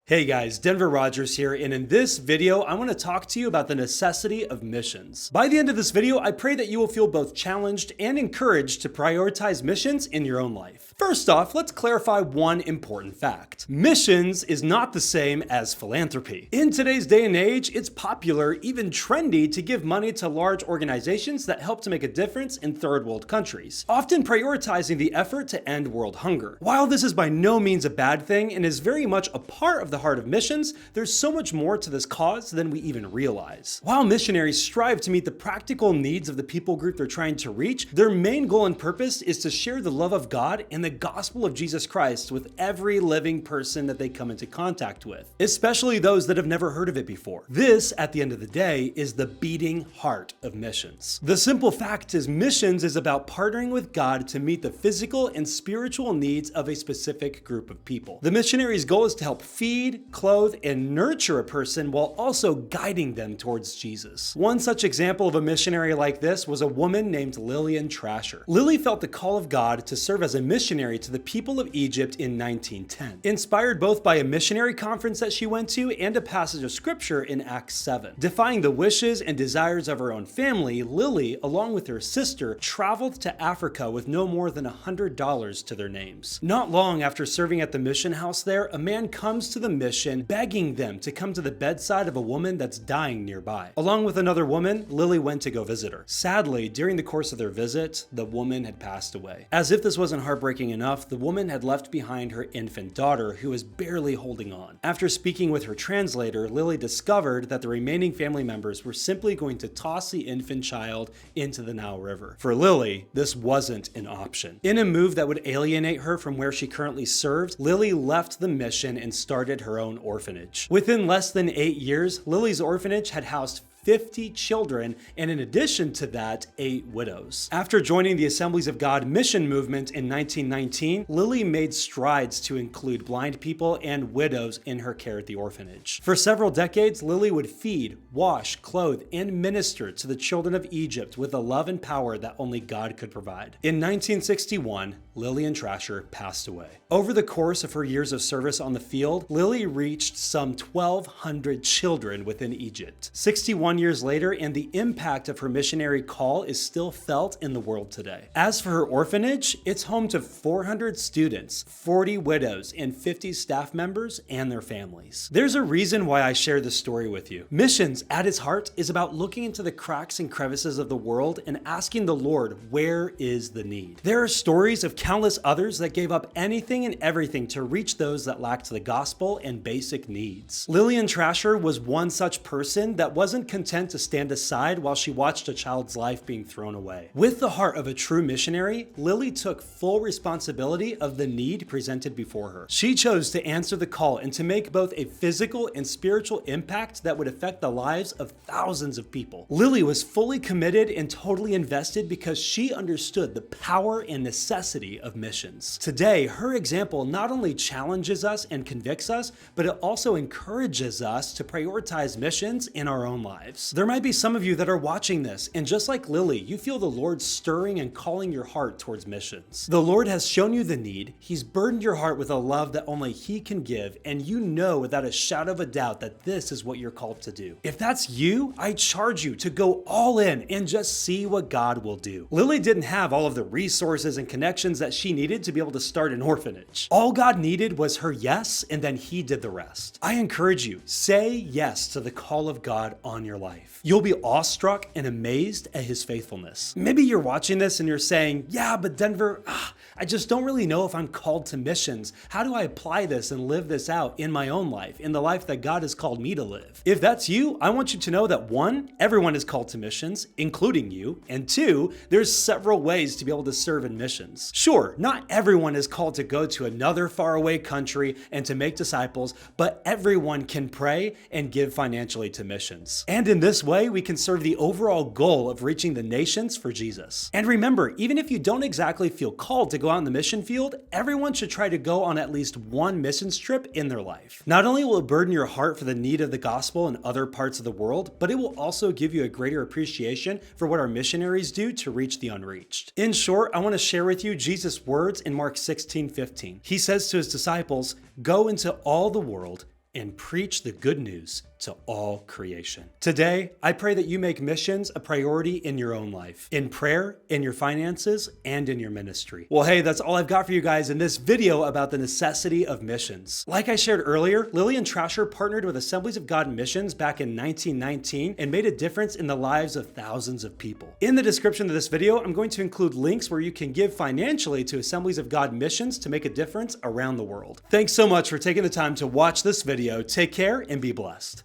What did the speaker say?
Hey guys, Denver Rogers here, and in this video, I want to talk to you about the necessity of missions. By the end of this video, I pray that you will feel both challenged and encouraged to prioritize missions in your own life. First off, let's clarify one important fact. Missions is not the same as philanthropy. In today's day and age, it's popular, even trendy, to give money to large organizations that help to make a difference in third world countries, often prioritizing the effort to end world hunger. While this is by no means a bad thing and is very much a part of the heart of missions, there's so much more to this cause than we even realize. While missionaries strive to meet the practical needs of the people group they're trying to reach, their main goal and purpose is to share the love of God and the gospel of Jesus Christ with every living person that they come into contact with, especially those that have never heard of it before. This, at the end of the day, is the beating heart of missions. The simple fact is missions is about partnering with God to meet the physical and spiritual needs of a specific group of people. The missionary's goal is to help feed, clothe, and nurture a person while also guiding them towards Jesus. One such example of a missionary like this was a woman named Lillian Trasher. Lily felt the call of God to serve as a missionary to the people of Egypt in 1910, inspired both by a missionary conference that she went to and a passage of scripture in Acts 7. Defying the wishes and desires of her own family, Lily, along with her sister, traveled to Africa with no more than $100 to their names. Not long after serving at the mission house there, a man comes to the mission begging them to come to the bedside of a woman that's dying nearby. Along with another woman, Lily went to go visit her. Sadly, during the course of their visit, the woman had passed away. As if this wasn't heartbreaking enough, the woman had left behind her infant daughter who was barely holding on. After speaking with her translator, Lily discovered that the remaining family members were simply going to toss the infant child into the Nile River. For Lily, this wasn't an option. In a move that would alienate her from where she currently served, Lily left the mission and started her own orphanage. Within less than 8 years, Lily's orphanage had housed 50 children, and in addition to that, 8 widows. After joining the Assemblies of God Mission movement in 1919, Lily made strides to include blind people and widows in her care at the orphanage. For several decades, Lily would feed, wash, clothe, and minister to the children of Egypt with the love and power that only God could provide. In 1961, Lillian Trasher passed away. Over the course of her years of service on the field, Lily reached some 1,200 children within Egypt. 61 years later, and the impact of her missionary call is still felt in the world today. As for her orphanage, it's home to 400 students, 40 widows, and 50 staff members and their families. There's a reason why I share this story with you. Missions, at its heart, is about looking into the cracks and crevices of the world and asking the Lord, where is the need? There are stories of countless others that gave up anything and everything to reach those that lacked the gospel and basic needs. Lillian Trasher was one such person that wasn't content to stand aside while she watched a child's life being thrown away. With the heart of a true missionary, Lily took full responsibility of the need presented before her. She chose to answer the call and to make both a physical and spiritual impact that would affect the lives of thousands of people. Lily was fully committed and totally invested because she understood the power and necessity of missions. Today, her example not only challenges us and convicts us, but it also encourages us to prioritize missions in our own lives. There might be some of you that are watching this, and just like Lily, you feel the Lord stirring and calling your heart towards missions. The Lord has shown you the need, He's burdened your heart with a love that only He can give, and you know without a shadow of a doubt that this is what you're called to do. If that's you, I charge you to go all in and just see what God will do. Lily didn't have all of the resources and connections that she needed to be able to start an orphanage. All God needed was her yes, and then He did the rest. I encourage you, say yes to the call of God on your life. You'll be awestruck and amazed at His faithfulness. Maybe you're watching this and you're saying, yeah, but Denver, I just don't really know if I'm called to missions. How do I apply this and live this out in my own life, in the life that God has called me to live? If that's you, I want you to know that 1, everyone is called to missions, including you, and 2, there's several ways to be able to serve in missions. Sure, not everyone is called to go to another faraway country and to make disciples, but everyone can pray and give financially to missions. And in this way, we can serve the overall goal of reaching the nations for Jesus. And remember, even if you don't exactly feel called to go out in the mission field, everyone should try to go on at least one missions trip in their life. Not only will it burden your heart for the need of the gospel in other parts of the world, but it will also give you a greater appreciation for what our missionaries do to reach the unreached. In short, I want to share with you Jesus' words in Mark 16:15. He says to His disciples, "Go into all the world and preach the good news to all creation. Today, I pray that you make missions a priority in your own life, in prayer, in your finances, and in your ministry. Well, hey, that's all I've got for you guys in this video about the necessity of missions. Like I shared earlier, Lillian Trasher partnered with Assemblies of God Missions back in 1919 and made a difference in the lives of thousands of people. In the description of this video, I'm going to include links where you can give financially to Assemblies of God Missions to make a difference around the world. Thanks so much for taking the time to watch this video. Take care and be blessed.